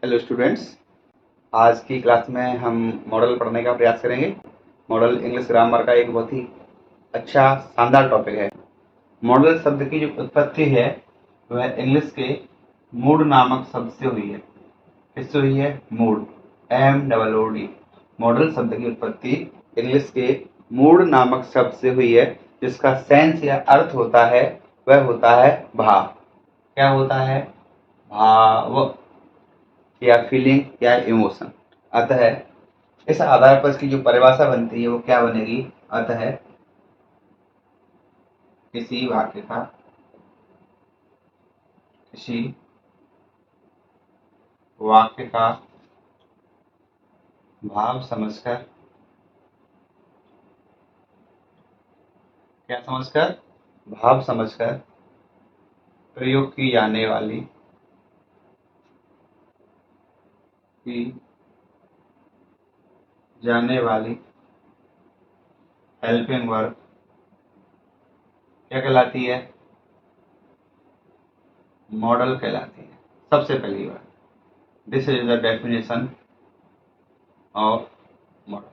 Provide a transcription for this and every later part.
Hello students, आज की class में हम मॉडल पढ़ने का प्रयास करेंगे। मॉडल इंग्लिश ग्रामर का एक बहुत ही अच्छा शानदार टॉपिक है। मॉडल शब्द की जो उत्पत्ति है वह इंग्लिश के मूड नामक शब्द से हुई है। किससे हुई है? Mood, MOOD। मॉडल शब्द की उत्पत्ति इंग्लिश के मूड नामक शब्द से हुई है, जिसका सेंस या अर्थ होता है वह होता है भाव। क्या होता है? भाव या फीलिंग या इमोशन। अतः इस आधार पर इसकी जो परिभाषा बनती है वो क्या बनेगी? अतः किसी वाक्य का भाव समझकर, क्या समझकर? भाव समझकर प्रयोग की जाने वाली हेल्पिंग वर्ब क्या कहलाती है? मॉडल कहलाती है। सबसे पहली बात, this is the definition of model.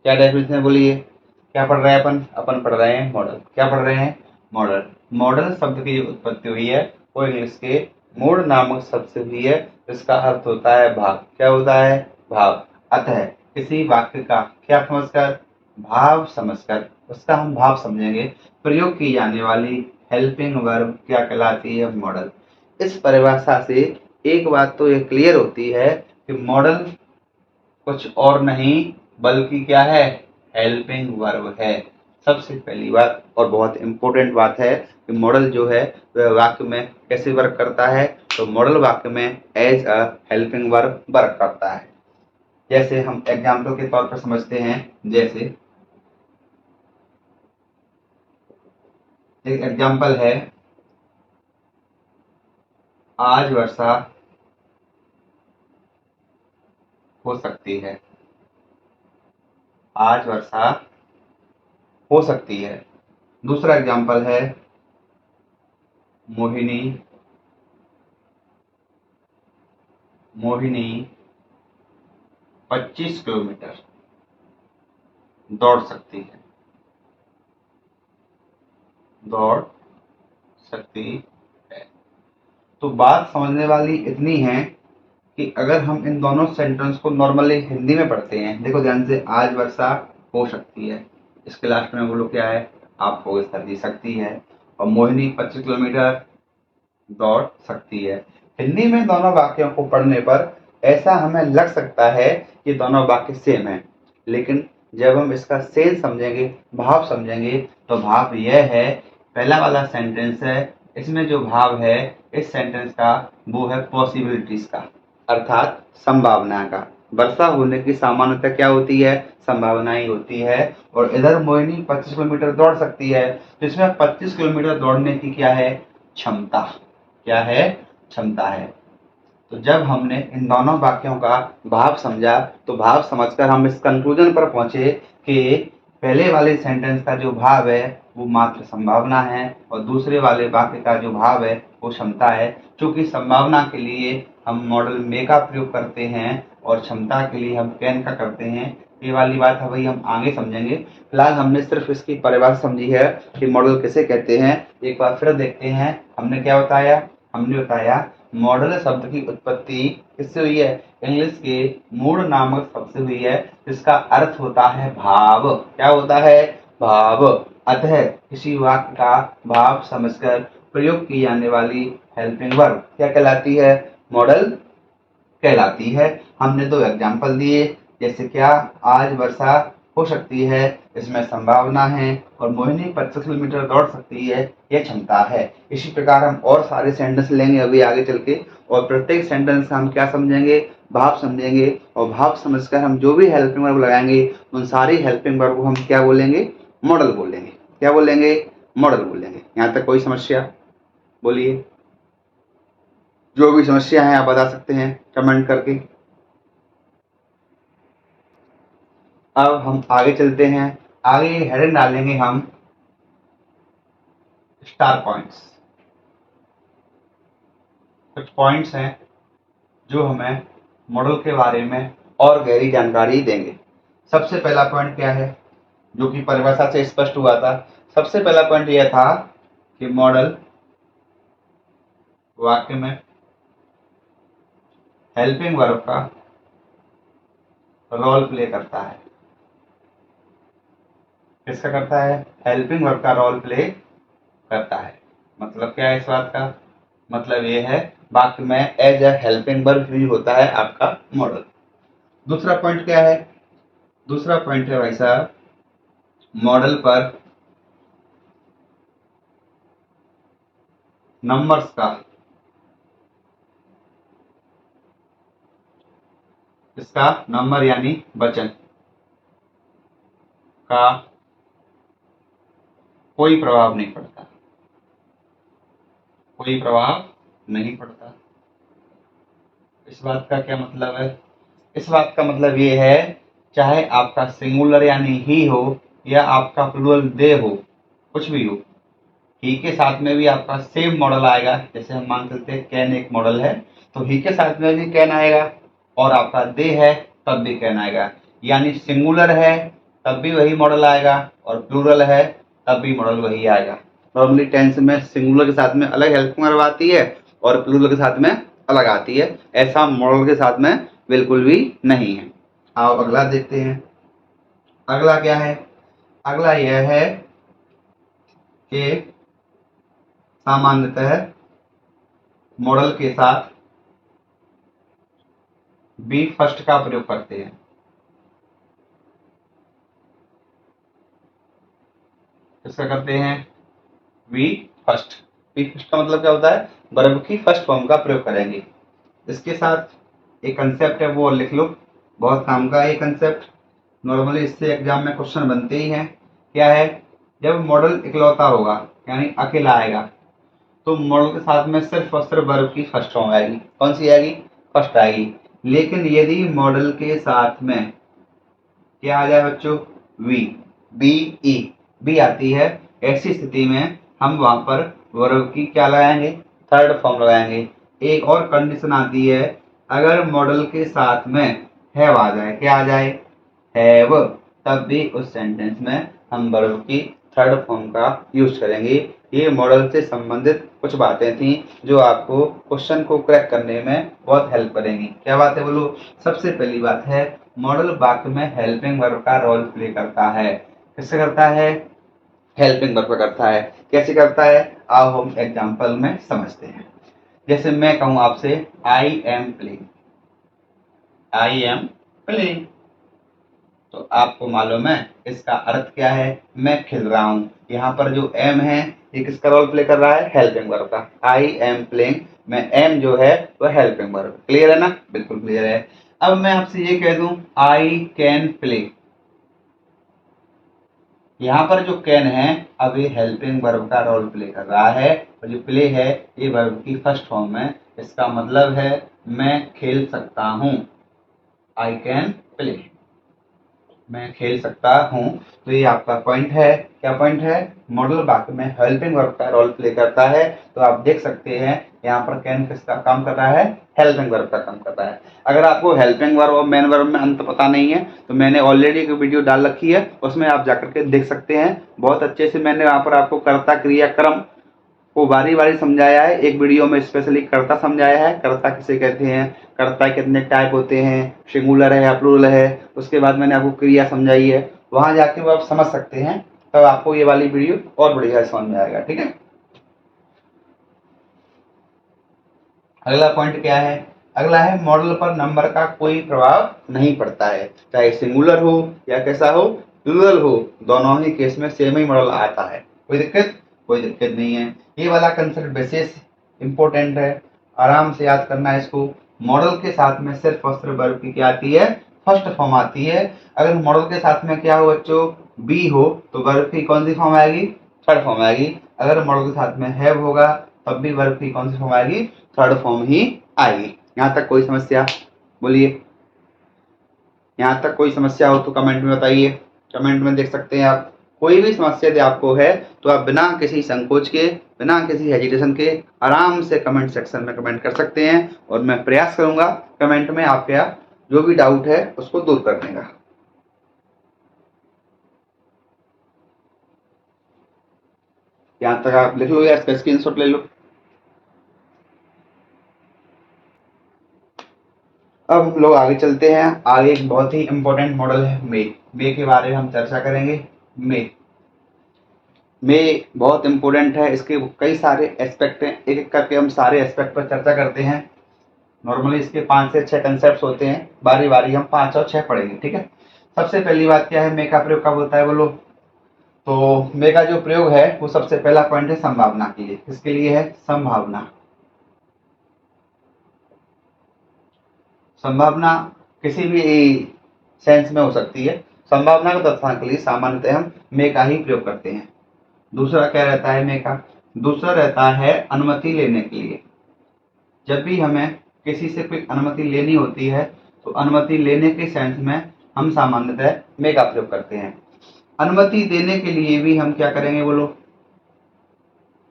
क्या डेफिनेशन है बोलिए? क्या पढ़ रहे हैं अपन पढ़ रहे हैं मॉडल। क्या पढ़ रहे हैं? मॉडल। मॉडल शब्द की जो उत्पत्ति हुई है वो इंग्लिश के मूड नामक शब्द से हुई है, जिसका अर्थ होता है भाव। क्या होता है? भाव। अतः किसी वाक्य का क्या समझकर? भाव समझकर उसका हम भाव समझेंगे। प्रयोग की जाने वाली हेल्पिंग वर्ब क्या कहलाती है? मॉडल। इस परिभाषा से एक बात तो ये क्लियर होती है कि मॉडल कुछ और नहीं बल्कि क्या है? हेल्पिंग वर्ब है। सबसे पहली बात और बहुत इंपॉर्टेंट बात है कि मॉडल जो है वह वाक्य में कैसे वर्क करता है? तो मॉडल वाक्य में as a helping verb work करता है। जैसे हम एग्जाम्पल के तौर पर समझते हैं, जैसे एक एग्जाम्पल है, आज वर्षा हो सकती है। आज वर्षा हो सकती है। दूसरा एग्जाम्पल है, मोहिनी मोहिनी 25 किलोमीटर दौड़ सकती है। दौड़ सकती है। तो बात समझने वाली इतनी है कि अगर हम इन दोनों सेंटेंस को नॉर्मली हिंदी में पढ़ते हैं, देखो ध्यान से, आज वर्षा हो सकती है, इसके लास्ट में बोलो क्या है? आप हो सकती सकती है। और मोहिनी 25 किलोमीटर दौड़ सकती है। हिंदी में दोनों वाक्यों को पढ़ने पर ऐसा हमें लग सकता है कि दोनों वाक्य सेम है, लेकिन जब हम इसका सेंस समझेंगे, भाव समझेंगे, तो भाव यह है, पहला वाला सेंटेंस है, इसमें जो भाव है इस सेंटेंस का वो है पॉसिबिलिटीज का, अर्थात संभावना का। वर्षा होने की सामान्यता क्या होती है? संभावना ही होती है। और इधर मोहिनी 25 किलोमीटर दौड़ सकती है, तो इसमें 25 किलोमीटर दौड़ने की क्या है? क्षमता। क्या है? क्षमता है। तो जब हमने इन दोनों वाक्यों का भाव समझा, तो भाव समझकर हम इस कंक्लूजन पर पहुंचे कि पहले वाले सेंटेंस का जो भाव है वो मात्र संभावना है और दूसरे वाले वाक्य का जो भाव है वो क्षमता है। क्योंकि संभावना के लिए हम मॉडल मे का प्रयोग करते हैं और क्षमता के लिए हम कैन का करते हैं। ये वाली बात है भाई, हम आगे समझेंगे। फिलहाल हमने सिर्फ इसकी परिभाषा समझी है कि मॉडल किसे कहते हैं। एक बार फिर देखते हैं, हमने क्या बताया? हमने बताया मॉडल शब्द की उत्पत्ति किससे हुई है? इंग्लिश के मूड नामक शब्द से हुई है, जिसका अर्थ होता है भाव। क्या होता है? भाव। अतः किसी वाक्य का भाव समझकर प्रयोग की जाने वाली हेल्पिंग वर्ब क्या कहलाती है? मॉडल कहलाती है। हमने दो एग्जाम्पल दिए, जैसे क्या? आज वर्षा हो सकती है, इसमें संभावना है, और मोहिनी 25 किलोमीटर दौड़ सकती है, यह क्षमता है। इसी प्रकार हम और सारे सेंटेंस लेंगे अभी आगे चल के, और प्रत्येक सेंटेंस का हम क्या समझेंगे? भाव समझेंगे। और भाव समझकर हम जो भी हेल्पिंग वर्ब लगाएंगे उन सारी हेल्पिंग वर्ब को हम क्या बोलेंगे? मॉडल बोलेंगे। क्या बोलेंगे? मॉडल बोलेंगे। यहाँ तक कोई समस्या? बोलिए। जो भी समस्या है आप बता सकते हैं कमेंट करके। अब हम आगे चलते हैं। आगे हेडिंग डालेंगे हम स्टार पॉइंट्स। कुछ पॉइंट्स हैं जो हमें मॉडल के बारे में और गहरी जानकारी देंगे। सबसे पहला पॉइंट क्या है, जो कि परिभाषा से स्पष्ट हुआ था। सबसे पहला पॉइंट यह था कि मॉडल वाक्य में हेल्पिंग वर्ब का रोल प्ले करता है। किसका करता है? हेल्पिंग वर्ब का रोल प्ले करता है। मतलब क्या है इस बात का? मतलब ये है वाक्य में as a helping verb use होता है आपका मॉडल। दूसरा पॉइंट क्या है? दूसरा पॉइंट है भाई साहब, मॉडल पर नंबर्स का इसका नंबर यानी वचन का कोई प्रभाव नहीं पड़ता। कोई प्रभाव नहीं पड़ता। इस बात का क्या मतलब है? इस बात का मतलब ये है, चाहे आपका सिंगुलर यानी ही हो या आपका प्लूरल दे हो, कुछ भी हो, ही के साथ में भी आपका सेम मॉडल आएगा। जैसे हम मान सकते हैं कैन एक मॉडल है, तो ही के साथ में भी कैन आएगा, और आपका दे है तब भी कैन आएगा। यानी सिंगुलर है तब भी वही मॉडल आएगा, और प्लूरल है तब भी मॉडल वही आएगा। नॉर्मली टेंस में सिंगुलर के साथ में अलग हेल्पिंग वर्ब आती है और प्लूरल के साथ में अलग आती है। ऐसा मॉडल के साथ में बिल्कुल भी नहीं है। आओ अगला देखते हैं। अगला क्या है? अगला यह है कि सामान्यतः मॉडल के साथ बी फर्स्ट का प्रयोग करते हैं। इसका करते हैं बी फर्स्ट। बी फर्स्ट का मतलब क्या होता है? वर्ब की फर्स्ट फॉर्म का प्रयोग करेंगे। इसके साथ एक कंसेप्ट है, वो लिख लो, बहुत काम का है ये कंसेप्ट। नॉर्मली इससे एग्जाम में क्वेश्चन बनते ही हैं। क्या है? जब मॉडल इकलौता होगा यानी अकेला आएगा, तो मॉडल के साथ में सिर्फ और सिर्फ वर्ब की फर्स्ट फॉर्म आएगी। कौन सी आएगी? फर्स्ट आएगी। लेकिन यदि मॉडल के साथ में क्या आ जाए बच्चों? वी, बी ई, बी आती है, ऐसी स्थिति में हम वहां पर वर्ब की क्या लगाएंगे? थर्ड फॉर्म लगाएंगे। एक और कंडीशन आती है, अगर मॉडल के साथ में हैव आ जाए। क्या आ जाए? हैव, तब भी उस सेंटेंस में हम वर्ब की थर्ड फॉर्म का यूज करेंगे। ये मॉडल से संबंधित कुछ बातें थी जो आपको क्वेश्चन को क्रैक करने में बहुत हेल्प करेंगी। क्या बात है बोलो? सबसे पहली बात है, मॉडल वाक्य में हेल्पिंग वर्ब का रोल प्ले करता है। किससे करता है? हेल्पिंग वर्ब करता है। कैसे करता है? आओ हम एग्जांपल में समझते हैं। जैसे मैं कहूं आपसे I am playing, I am playing, तो आपको मालूम है इसका अर्थ क्या है? मैं खेल रहा हूं। यहाँ पर जो एम है ये किसका रोल प्ले कर रहा है? हेल्पिंग वर्ब का। आई एम प्लेइंग में एम जो है वो हेल्पिंग वर्ब। क्लियर है ना? बिल्कुल क्लियर है। अब मैं आपसे ये कह दूं आई कैन प्ले, यहाँ पर जो कैन है अब ये हेल्पिंग वर्ब का रोल प्ले कर रहा है, और जो प्ले है ये वर्ब की फर्स्ट फॉर्म है। इसका मतलब है मैं खेल सकता हूं। आई कैन प्ले, मैं खेल सकता हूं। तो ये आपका पॉइंट है। क्या पॉइंट है? मॉडल वाक्य में हेल्पिंग वर्ब का रोल प्ले करता है। तो आप देख सकते हैं यहाँ पर कैन किसका काम कर रहा है? हेल्पिंग वर्ब का काम कर रहा है। अगर आपको हेल्पिंग वर्ब और मेन वर्ब में अंतर पता नहीं है तो मैंने ऑलरेडी एक वीडियो डाल रखी है, उसमें आप जाकर के देख सकते हैं। बहुत अच्छे से मैंने वहां पर आपको कर्ता क्रिया क्रम को बारी बारी समझाया है। एक वीडियो में स्पेशली कर्ता समझाया है, कर्ता किसे कहते हैं, कर्ता कितने टाइप होते हैं, सिंगुलर है या प्लूरल है। उसके बाद मैंने आपको क्रिया समझाई है, वहां जाके वो आप समझ सकते हैं, तब आपको ये वाली वीडियो और बढ़िया समझ में आएगा। ठीक है। अगला पॉइंट क्या है? अगला है मॉडल पर नंबर का कोई प्रभाव नहीं पड़ता है। चाहे सिंगुलर हो या कैसा हो, प्लूरल हो, दोनों ही केस में सेम ही मॉडल आता है। कोई दिक्कत? कोई दिक्कत नहीं है। ये वाला कंसेप्ट विशेष इंपॉर्टेंट है, आराम से याद करना है इसको। मॉडल के साथ में सिर्फ और सिर्फ वर्ब की क्या आती है? फर्स्ट फॉर्म आती है। अगर मॉडल के साथ में क्या हो बच्चों? बी हो, तो वर्ब की कौन सी फॉर्म आएगी? थर्ड फॉर्म आएगी। अगर मॉडल के साथ में हैव होगा तब भी वर्ब की कौन सी फॉर्म आएगी? थर्ड फॉर्म ही आएगी। यहाँ तक कोई समस्या? बोलिए। यहाँ तक कोई समस्या हो तो कमेंट में बताइए, कमेंट में देख सकते हैं आप। कोई भी समस्या यदि आपको है तो आप बिना किसी संकोच के, बिना किसी हेजिटेशन के आराम से कमेंट सेक्शन में कमेंट कर सकते हैं और मैं प्रयास करूंगा कमेंट में आपका जो भी डाउट है उसको दूर करने का। यहाँ तक आप लिख लो या इसका स्क्रीनशॉट ले लो। अब हम लोग आगे चलते हैं। आगे एक बहुत ही इंपॉर्टेंट मॉडल है मे के बारे में हम चर्चा करेंगे। मे बहुत इंपॉर्टेंट है, इसके कई सारे एस्पेक्ट हैं, एक एक करके हम सारे एस्पेक्ट पर चर्चा करते हैं। नॉर्मली इसके 5 से 6 कंसेप्ट होते हैं, बारी बारी हम 5 और 6 पढ़ेंगे, ठीक है। सबसे पहली बात क्या है, मे का प्रयोग कब होता है बोलो। तो मे का जो प्रयोग है वो सबसे पहला पॉइंट है संभावना के लिए। किसके लिए है? संभावना। संभावना किसी भी सेंस में हो सकती है। संभावना को दर्शाने के लिए सामान्यतः हम मे का ही प्रयोग करते हैं। दूसरा क्या रहता है मे का? दूसरा रहता है अनुमति लेने के लिए। जब भी हमें किसी से कोई अनुमति लेनी होती है तो अनुमति लेने के सेंस में हम सामान्यतः मे का प्रयोग करते हैं। अनुमति देने के लिए भी हम क्या करेंगे बोलो?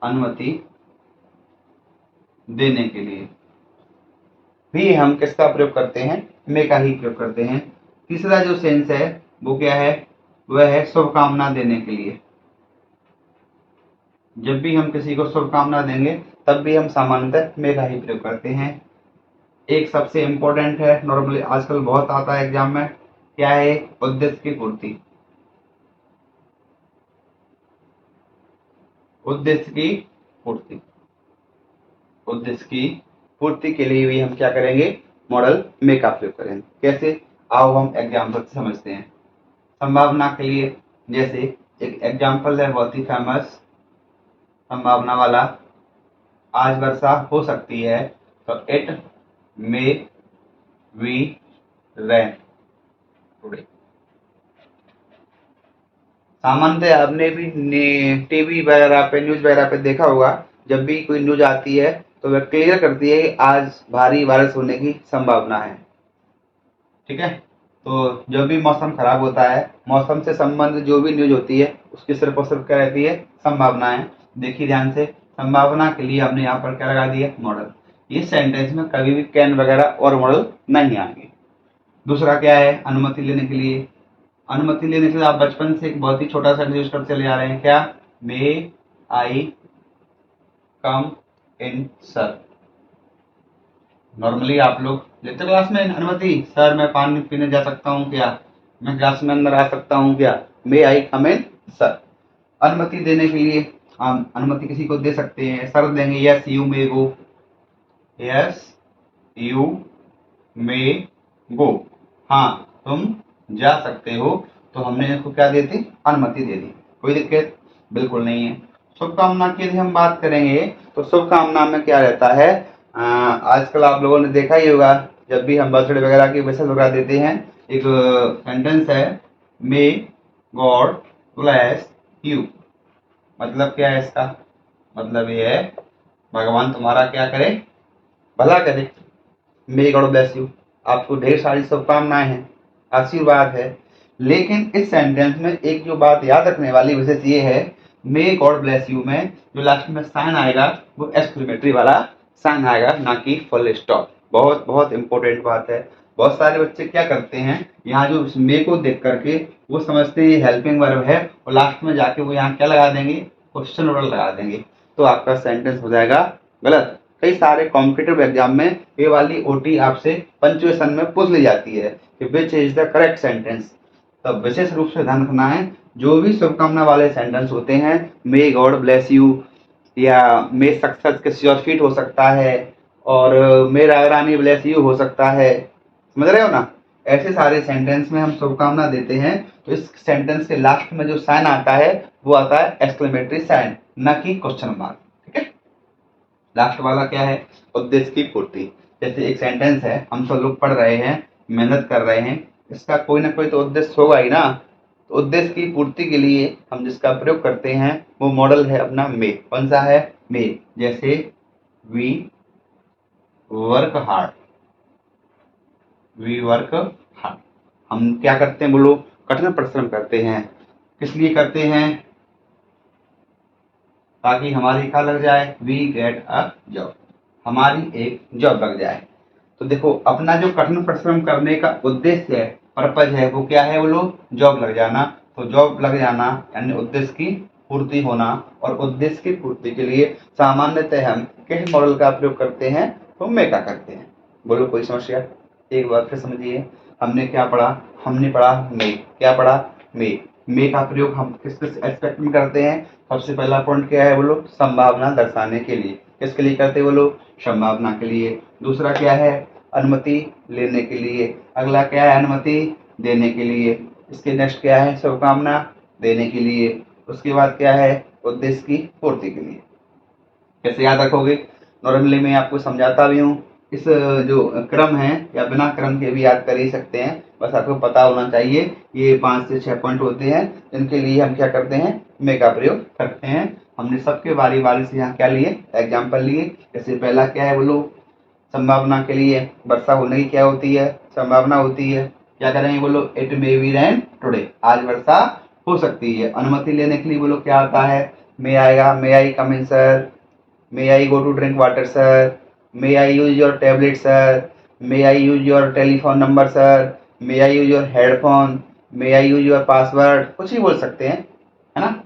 अनुमति देने के लिए भी हम किसका प्रयोग करते हैं? मे का ही प्रयोग करते हैं। तीसरा जो सेंस है वो क्या है? वह है शुभकामना देने के लिए। जब भी हम किसी को शुभकामना देंगे तब भी हम सामान्यतः मे का ही प्रयोग करते हैं। एक सबसे इंपॉर्टेंट है, नॉर्मली आजकल बहुत आता है एग्जाम में, क्या है? उद्देश्य की पूर्ति। उद्देश्य की पूर्ति। उद्देश्य की पूर्ति के लिए भी हम क्या करेंगे? मॉडल मे का प्रयोग करेंगे। कैसे? आओ हम एग्जाम्पल से समझते हैं। संभावना के लिए जैसे एक एग्जाम्पल है बहुत ही फेमस संभावना वाला, आज वर्षा हो सकती है, तो it may we rain today. सामान्यतः आपने भी टीवी वगैरह पे, न्यूज वगैरह पे देखा होगा, जब भी कोई न्यूज आती है तो वह क्लियर करती है कि आज भारी बारिश होने की संभावना है, ठीक है। तो जब भी मौसम खराब होता है, मौसम से संबंधित जो भी न्यूज होती है उसकी सिर्फ और सिर्फ क्या रहती है? संभावनाएं। देखिए ध्यान से, संभावना के लिए हमने यहाँ पर क्या लगा दिया? मॉडल। इस सेंटेंस में कभी भी कैन वगैरह और मॉडल नहीं आएंगे। दूसरा क्या है? अनुमति लेने के लिए। अनुमति लेने के लिए आप बचपन से एक बहुत ही छोटा सा यूज करते चले आ रहे हैं, क्या? मे I come in sir. Normally आप लोग लेते क्लास में अनुमति, सर मैं पानी पीने जा सकता हूँ क्या? मैं क्लास में अंदर आ सकता हूँ क्या? मे आई कम इन सर। अनुमति देने के लिए हम अनुमति किसी को दे सकते हैं, सर देंगे, yes you may go. Yes you may go, हाँ तुम जा सकते हो। तो हमने इसको क्या दे दी? अनुमति दे दी। कोई दिक्कत बिल्कुल नहीं है। शुभकामना की यदि हम बात करेंगे तो शुभकामना में क्या रहता है? आजकल आप लोगों ने देखा ही होगा, जब भी हम बर्थडे वगैरह की विशेष वगैरह देते हैं, एक सेंटेंस है, मे गॉड ब्लेस यू। मतलब क्या है इसका? मतलब ये है भगवान तुम्हारा क्या करे? भला करे। मे गॉड ब्लेस यू, आपको ढेर सारी शुभकामनाएं हैं, आशीर्वाद है। लेकिन इस सेंटेंस में एक जो बात याद रखने वाली विशेष ये है, मे गॉड ब्लेस यू में जो लास्ट में साइन आएगा वो एक्सक्लेमेटरी वाला साइन आएगा, ना कि फुल स्टॉप। बहुत बहुत इंपॉर्टेंट बात है। बहुत सारे बच्चे क्या करते हैं, यहाँ जो मे को देख करके वो समझते हैं हेल्पिंग वर्ब है और लास्ट में जाके वो यहाँ क्या लगा देंगे? क्वेश्चन वर्ड लगा देंगे। तो आपका सेंटेंस हो जाएगा गलत। कई सारे कॉम्पिटिटिव एग्जाम में ये वाली ओटी आपसे पंचुएशन में पूछ ली जाती है कि which is the correct sentence. तब विशेष रूप से ध्यान रखना है, जो भी शुभकामना वाले सेंटेंस होते हैं, मे गॉड ब्लेस यू या मे सक्सेस किस योर फीट हो सकता है, और मे रानी ब्लेस यू हो सकता है, समझ रहे हो ना। ऐसे सारे सेंटेंस में हम शुभकामना देते हैं तो इस सेंटेंस के लास्ट में जो साइन आता है वो आता है एक्सक्लेमेटरी साइन, न कि क्वेश्चन मार्क, ठीक है। लास्ट वाला क्या है? उद्देश्य की पूर्ति। जैसे एक सेंटेंस है, हम सब लोग पढ़ रहे हैं, मेहनत कर रहे हैं, इसका कोई ना कोई तो उद्देश्य होगा ही ना। तो उद्देश्य की पूर्ति के लिए हम जिसका प्रयोग करते हैं वो मॉडल है अपना मे। कौन सा है? मे। जैसे we work hard, we work hard, हम क्या करते हैं बोलो? कठिन परिश्रम करते हैं। किस लिए करते हैं? ताकि हमारी क्या लग जाए, वी गेट अ जॉब, हमारी एक जॉब लग जाए। तो देखो अपना जो कठिन परिश्रम करने का उद्देश्य है, पर्पज है, वो क्या है, वो लोग जॉब लग जाना। तो जॉब लग जाना यानी उद्देश्य की पूर्ति होना, और उद्देश्य की पूर्ति के लिए सामान्यतः हम किस मॉडल का प्रयोग करते हैं, तो मेका करते हैं। बोलो कोई समस्या? एक बार फिर समझिए, हमने क्या पढ़ा, हमने पढ़ा मे, क्या पढ़ा, मे का प्रयोग हम किस किस एस्पेक्ट में करते हैं? सबसे पहला पॉइंट क्या है, बोलो संभावना दर्शाने के लिए। किसके लिए करते हैं बोलो? संभावना के लिए। दूसरा क्या है? अनुमति लेने के लिए। अगला क्या है? अनुमति देने के लिए। इसके नेक्स्ट क्या है? शुभकामना देने के लिए। उसके बाद क्या है? उद्देश्य की पूर्ति के लिए। कैसे याद रखोगे? नॉर्मली मैं आपको समझाता भी हूँ। इस जो क्रम है या बिना क्रम के भी याद कर ही सकते हैं, बस आपको पता होना चाहिए। ये 5 से 6 पॉइंट होते हैं जिनके लिए हम क्या करते हैं, मे का प्रयोग करते हैं। हमने सबके बारी बारी से यहाँ क्या लिए, एग्जाम्पल लिए। जैसे पहला क्या है बोलो, संभावना के लिए वर्षा होने की क्या होती है, संभावना होती है। क्या करेंगे बोलो, it may be rain today, आज वर्षा हो सकती है। अनुमति लेने के लिए बोलो क्या आता है, मे आएगा, may I come in sir, may I go to drink water sir, may I use your tablet sir, may I use your telephone number sir, may I use your headphone, may I use your password, कुछ ही बोल सकते हैं, है ना।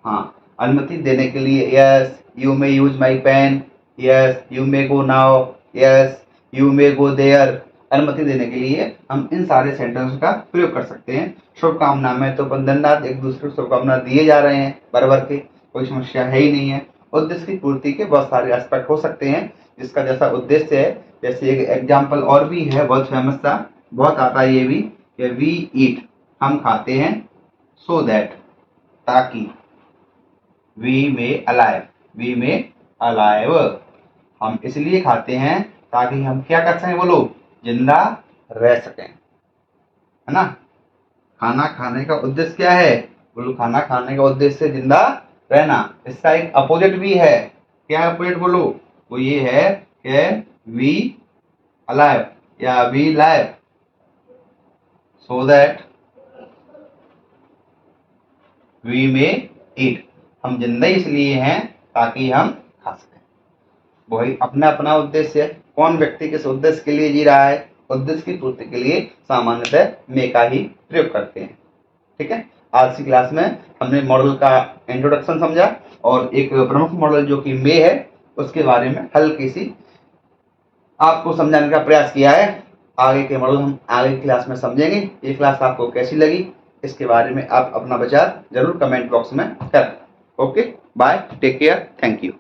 हाँ, अनुमति देने के लिए yes you may use my pen, yes you may go now, yes you may go there. अनुमति देने के लिए हम इन सारे सेंटेंस का प्रयोग कर सकते हैं। शुभकामना में तो बंधननाथ एक दूसरे को शुभकामना दिए जा रहे हैं बराबर के, कोई समस्या है ही नहीं है। उद्देश्य की पूर्ति के बहुत सारे एस्पेक्ट हो सकते हैं जिसका जैसा उद्देश्य है। जैसे एक एग्जाम्पल और भी है बहुत फेमस सा, बहुत आता है ये भी, कि वी ईट, हम खाते हैं, सो दैट, ताकि, वी में अलाइव, वी में अलाइव, हम इसलिए खाते हैं ताकि हम क्या कर सकें बोलो, जिंदा रह सकें, है ना। खाना खाने का उद्देश्य क्या है बोलो, खाना खाने का उद्देश्य जिंदा रहना। इसका एक अपोजिट भी है, क्या अपोजिट बोलो, वो ये है कि वी अलाइव या we live so that we may eat, हम जिंदा इसलिए हैं ताकि हम खा सकें। वही अपना अपना उद्देश्य है, कौन व्यक्ति किस उद्देश्य के लिए जी रहा है, उद्देश्य की पूर्ति के लिए सामान्यतः मे का ही प्रयोग करते हैं। ठीक है, आज की क्लास में हमने मॉडल का इंट्रोडक्शन समझा और एक प्रमुख मॉडल जो कि मे है उसके बारे में हल्की सी आपको समझाने का प्रयास किया है। आगे के मॉडल हम आगे की क्लास में समझेंगे। ये क्लास आपको कैसी लगी इसके बारे में आप अपना विचार जरूर कमेंट बॉक्स में करें। Okay, bye, take care, thank you.